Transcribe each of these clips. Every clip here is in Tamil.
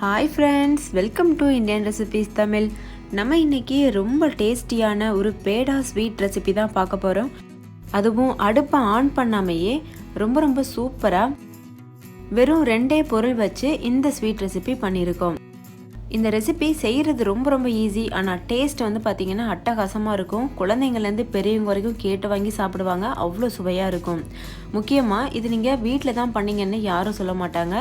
Hi friends, welcome to Indian recipes Tamil. நம்ம இன்றைக்கி ரொம்ப டேஸ்டியான ஒரு பேடா ஸ்வீட் ரெசிபி தான் பார்க்க போகிறோம். அதுவும் அடுப்பை ஆன் பண்ணாமையே ரொம்ப சூப்பராக வெறும் 2 பொருள் வச்சு இந்த ஸ்வீட் ரெசிபி பண்ணியிருக்கோம். இந்த ரெசிபி செய்கிறது ரொம்ப ஈஸி. ஆனால் டேஸ்ட் வந்து பார்த்திங்கன்னா அட்டகாசமாக இருக்கும். குழந்தைங்கள்லேருந்து பெரியவங்க வரைக்கும் கேட்டு வாங்கி சாப்பிடுவாங்க. அவ்வளோ சுவையாக இருக்கும். முக்கியமாக இது நீங்கள் வீட்டில் தான் பண்ணிங்கன்னு யாரும் சொல்ல மாட்டாங்க,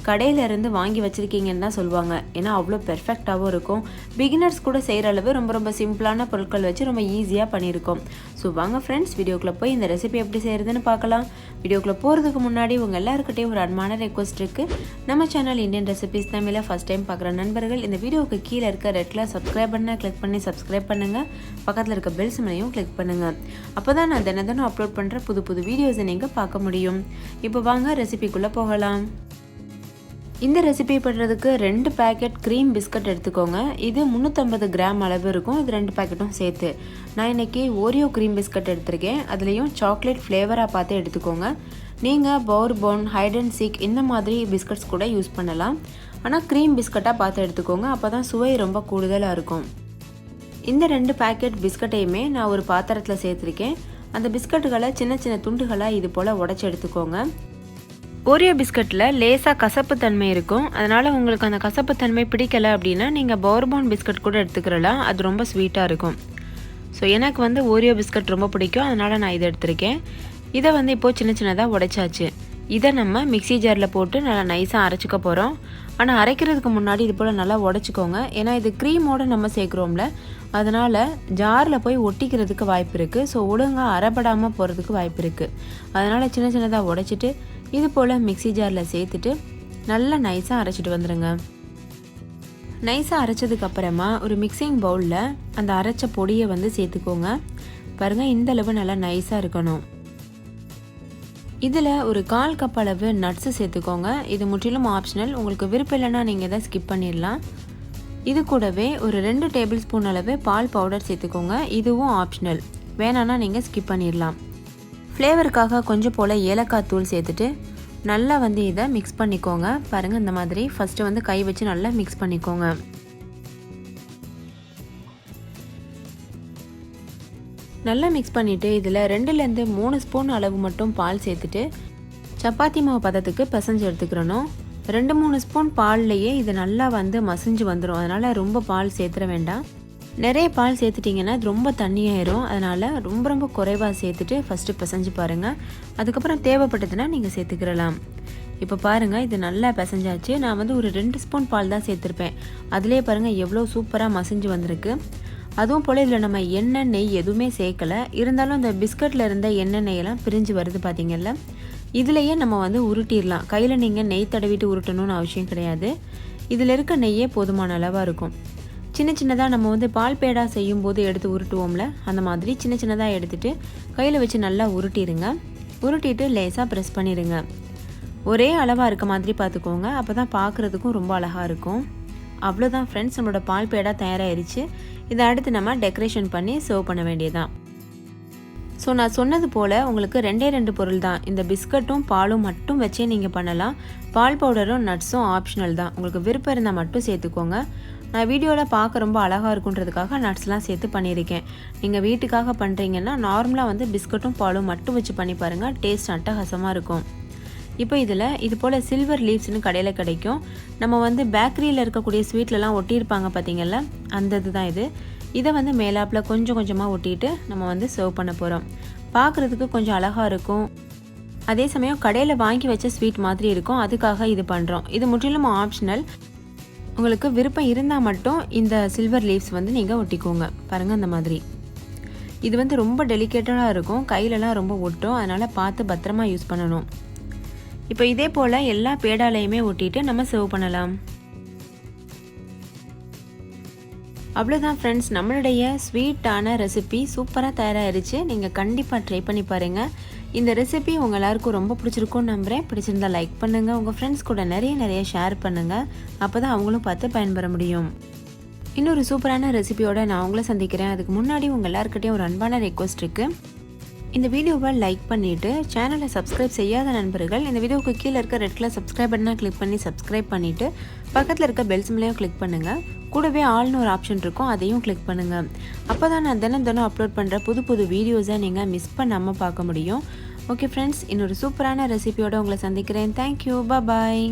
கடையிலேருந்து வாங்கி வச்சுருக்கீங்கன்னு தான் சொல்லுவாங்க. ஏன்னா அவ்வளோ பெர்ஃபெக்டாகவும் இருக்கும். பிகினர்ஸ் கூட செய்கிற அளவு ரொம்ப சிம்பிளான பொருட்கள் வச்சு ரொம்ப ஈஸியாக பண்ணியிருக்கோம். ஸோ வாங்க ஃப்ரெண்ட்ஸ், வீடியோக்குள்ளே போய் இந்த ரெசிபி எப்படி செய்கிறதுன்னு பார்க்கலாம். வீடியோக்குள்ளே போகிறதுக்கு முன்னாடி உங்கள் எல்லாருக்கிட்டையும் ஒரு அன்பான ரெக்வஸ்ட் இருக்குது. நம்ம சேனல் இந்தியன் ரெசிபீஸ் தமிழில் ஃபஸ்ட் டைம் பார்க்குற நண்பர்கள் இந்த வீடியோவுக்கு கீழே இருக்க ரெட் கலர் சப்ஸ்கிரைப் பண்ண கிளிக் பண்ணி சப்ஸ்கிரைப் பண்ணுங்கள். பக்கத்தில் இருக்க பெல் சிம்லையும் கிளிக் பண்ணுங்கள். அப்போ தான் நான் தினம் அப்லோட் பண்ணுற புது வீடியோஸை நீங்கள் பார்க்க முடியும். இப்போ வாங்க ரெசிபிக்குள்ளே போகலாம். இந்த ரெசிபி பண்ணுறதுக்கு 2 பேக்கெட் க்ரீம் பிஸ்கட் எடுத்துக்கோங்க. இது 350 கிராம் அளவு இருக்கும். இது 2 பேக்கெட்டும் சேர்த்து. நான் இன்றைக்கி ஓரியோ க்ரீம் பிஸ்கட் எடுத்திருக்கேன். அதுலேயும் சாக்லேட் ஃப்ளேவராக பார்த்து எடுத்துக்கோங்க. நீங்கள் பவுர்போன், ஹைட் அண்ட் சீக் இந்த மாதிரி பிஸ்கட்ஸ் கூட யூஸ் பண்ணலாம். ஆனால் க்ரீம் பிஸ்கட்டாக பார்த்து எடுத்துக்கோங்க. அப்போ தான் சுவை ரொம்ப கூடுதலாக இருக்கும். இந்த 2 பேக்கெட் பிஸ்கட்டையுமே நான் ஒரு பாத்திரத்தில் சேர்த்துருக்கேன். அந்த பிஸ்கட்டுகளை சின்ன துண்டுகளாக இது போல் உடச்சி எடுத்துக்கோங்க. ஓரியோ பிஸ்கட்டில் லேசாக கசப்பு தன்மை இருக்கும். அதனால் உங்களுக்கு அந்த கசப்பு தன்மை பிடிக்கலை அப்படின்னா நீங்கள் பவுர்போன் பிஸ்கட் கூட எடுத்துக்கிறலாம். அது ரொம்ப ஸ்வீட்டாக இருக்கும். ஸோ எனக்கு வந்து ஓரியோ பிஸ்கட் ரொம்ப பிடிக்கும். அதனால் நான் இதை எடுத்திருக்கேன். இதை வந்து இப்போது சின்னதாக உடைச்சாச்சு. இதை நம்ம மிக்ஸி ஜாரில் போட்டு நல்லா நைஸாக அரைச்சிக்க போகிறோம். ஆனால் அரைக்கிறதுக்கு முன்னாடி இது போல் நல்லா உடச்சிக்கோங்க. ஏன்னா இது க்ரீமோடு நம்ம சேர்க்குறோம்ல, அதனால் ஜாரில் போய் ஒட்டிக்கிறதுக்கு வாய்ப்பு இருக்குது. ஸோ ஒழுங்காக அரைப்படாமல் போகிறதுக்கு வாய்ப்பு இருக்குது. அதனால் சின்னதாக உடைச்சிட்டு இது போல் மிக்ஸி ஜாரில் சேர்த்துட்டு நல்லா நைஸாக அரைச்சிட்டு வந்துடுங்க. நைஸாக அரைச்சதுக்கப்புறமா ஒரு மிக்சிங் பவுலில் அந்த அரைச்ச பொடியை வந்து சேர்த்துக்கோங்க. பாருங்கள், இந்தளவு நல்லா நைஸாக இருக்கணும். இதில் ஒரு 1/4 கப் அளவு நட்ஸு சேர்த்துக்கோங்க. இது முற்றிலும் ஆப்ஷனல். உங்களுக்கு விருப்பம் இல்லைன்னா நீங்கள் இதை ஸ்கிப் பண்ணிடலாம். இது கூடவே ஒரு 2 டேபிள் ஸ்பூன் அளவு பால் பவுடர் சேர்த்துக்கோங்க. இதுவும் ஆப்ஷனல். வேணான்னா நீங்கள் ஸ்கிப் பண்ணிடலாம். ஃப்ளேவருக்காக கொஞ்சம் போல் ஏலக்காய் தூள் சேர்த்துட்டு நல்லா வந்து இதை மிக்ஸ் பண்ணிக்கோங்க. பாருங்கள், இந்த மாதிரி ஃபஸ்ட்டு வந்து கை வச்சு நல்லா மிக்ஸ் பண்ணிக்கோங்க. நல்லா மிக்ஸ் பண்ணிவிட்டு இதில் 2லேருந்து 3 ஸ்பூன் அளவு மட்டும் பால் சேர்த்துட்டு சப்பாத்தி மாவு பதத்துக்கு பிசைஞ்சு எடுத்துக்கிறணும். 2-3 ஸ்பூன் பால்லையே இது நல்லா வந்து மசிஞ்சு வந்துடும். அதனால் ரொம்ப பால் சேர்த்துட வேண்டாம். நிறைய பால் சேர்த்துட்டிங்கன்னா அது ரொம்ப தண்ணியாயிரும். அதனால் ரொம்ப குறைவாக சேர்த்துட்டு ஃபஸ்ட்டு பிசைஞ்சு பாருங்கள். அதுக்கப்புறம் தேவைப்பட்டதுன்னா நீங்கள் சேர்த்துக்கிறலாம். இப்போ பாருங்கள், இது நல்லா பிசைஞ்சாச்சு. நான் வந்து ஒரு 2 ஸ்பூன் பால் தான் சேர்த்துருப்பேன். அதிலே பாருங்கள் எவ்வளோ சூப்பராக மசிஞ்சு வந்திருக்கு. அதுவும் போல் இதில் நம்ம எண்ணெய், நெய் எதுவுமே சேர்க்கலை. இருந்தாலும் இந்த பிஸ்கட்டில் இருந்த எண்ணெய், நெய்யெல்லாம் பிரிஞ்சு வருது பார்த்திங்கல்ல. இதுலேயே நம்ம வந்து உருட்டிடலாம். கையில் நீங்கள் நெய் தடவிட்டு உருட்டணும்னு அவசியம் கிடையாது. இதில் இருக்க நெய்யே போதுமான அளவாக இருக்கும். சின்னதாக நம்ம வந்து பால் பேடா செய்யும்போது எடுத்து உருட்டுவோம்ல, அந்த மாதிரி சின்னதாக எடுத்துகிட்டு கையில் வச்சு நல்லா உருட்டிடுங்க. உருட்டிட்டு லேசாக ப்ரெஸ் பண்ணிடுங்க. ஒரே அளவாக இருக்க மாதிரி பார்த்துக்கோங்க. அப்போ தான் பார்க்குறதுக்கும் ரொம்ப அழகாக இருக்கும். அவ்வளோதான் ஃப்ரெண்ட்ஸ், நம்மளோட பால் பேடா தயாராகிடுச்சு. இதை அடுத்து நம்ம டெக்கரேஷன் பண்ணி சர்வ் பண்ண வேண்டியதான். ஸோ நான் சொன்னது போல் உங்களுக்கு 2 பொருள் தான். இந்த பிஸ்கட்டும் பாலும் மட்டும் வச்சே நீங்கள் பண்ணலாம். பால் பவுடரும் நட்ஸும் ஆப்ஷனல் தான். உங்களுக்கு விருப்பம் இருந்தால் மட்டும் சேர்த்துக்கோங்க. நான் வீடியோவில் பார்க்க ரொம்ப அழகாக இருக்குன்றதுக்காக நட்ஸ்லாம் சேர்த்து பண்ணியிருக்கேன். நீங்கள் வீட்டுக்காக பண்ணுறீங்கன்னா நார்மலாக வந்து பிஸ்கட்டும் பாலும் மட்டும் வச்சு பண்ணி பாருங்கள். டேஸ்ட் அட்டகாசமாக இருக்கும். இப்போ இதில் இது போல் சில்வர் லீவ்ஸ்னு கடையில் கிடைக்கும். நம்ம வந்து பேக்கரியில் இருக்கக்கூடிய ஸ்வீட்லலாம் ஒட்டியிருப்பாங்க பார்த்தீங்கல்ல, அந்த இது தான் இது. இதை வந்து மேலாப்பில் கொஞ்சமாக ஒட்டிட்டு நம்ம வந்து சர்வ் பண்ண போகிறோம். பார்க்குறதுக்கு கொஞ்சம் அழகாக இருக்கும். அதே சமயம் கடையில் வாங்கி வச்ச ஸ்வீட் மாதிரி இருக்கும். அதுக்காக இது பண்ணுறோம். இது முற்றிலும் ஆப்ஷனல். உங்களுக்கு விருப்பம் இருந்தால் மட்டும் இந்த சில்வர் லீவ்ஸ் வந்து நீங்கள் ஒட்டிக்கோங்க. பாருங்கள், அந்த மாதிரி. இது வந்து ரொம்ப டெலிகேட்டடாக இருக்கும். கையிலலாம் ரொம்ப ஒட்டும். அதனால் பார்த்து பத்திரமா யூஸ் பண்ணணும். இப்போ இதே போல் எல்லா பேடாலையுமே ஒட்டிட்டு நம்ம சர்வ் பண்ணலாம். அவ்வளோதான் ஃப்ரெண்ட்ஸ், நம்மளுடைய ஸ்வீட்டான ரெசிபி சூப்பராக தயாராகிருச்சு. நீங்கள் கண்டிப்பாக ட்ரை பண்ணி பாருங்கள். இந்த ரெசிபி உங்கள் எல்லாருக்கும் ரொம்ப பிடிச்சிருக்கும்னு நம்புகிறேன். பிடிச்சிருந்தா லைக் பண்ணுங்கள். உங்கள் ஃப்ரெண்ட்ஸ் கூட நிறைய ஷேர் பண்ணுங்கள். அப்போ தான் அவங்களும் பார்த்து பயன்பெற முடியும். இன்னொரு சூப்பரான ரெசிபியோடு நான் உங்களை சந்திக்கிறேன். அதுக்கு முன்னாடி உங்கள் எல்லாருக்கிட்டையும் ஒரு அன்பான ரெக்வஸ்ட் இருக்குது. இந்த வீடியோவை லைக் பண்ணிவிட்டு சேனலை சப்ஸ்கிரைப் செய்யாத நண்பர்கள் இந்த வீடியோவுக்கு கீழே இருக்க ரெட் கலர் சப்ஸ்கிரைப் பட்டனை கிளிக் பண்ணி சப்ஸ்கிரைப் பண்ணிவிட்டு பக்கத்தில் இருக்க பெல் சிம்லையும் கிளிக் பண்ணுங்கள். கூடவே ஆல்னு ஒரு ஆப்ஷன் இருக்கும், அதையும் கிளிக் பண்ணுங்கள். அப்போ தான் நான் தினம் அப்லோட் பண்ணுற புது வீடியோஸை நீங்கள் மிஸ் பண்ணாமல் பார்க்க முடியும். ஓகே ஃப்ரெண்ட்ஸ், இன்னொரு சூப்பரான ரெசிபியோடு உங்களை சந்திக்கிறேன். தேங்க்யூ, பாய்.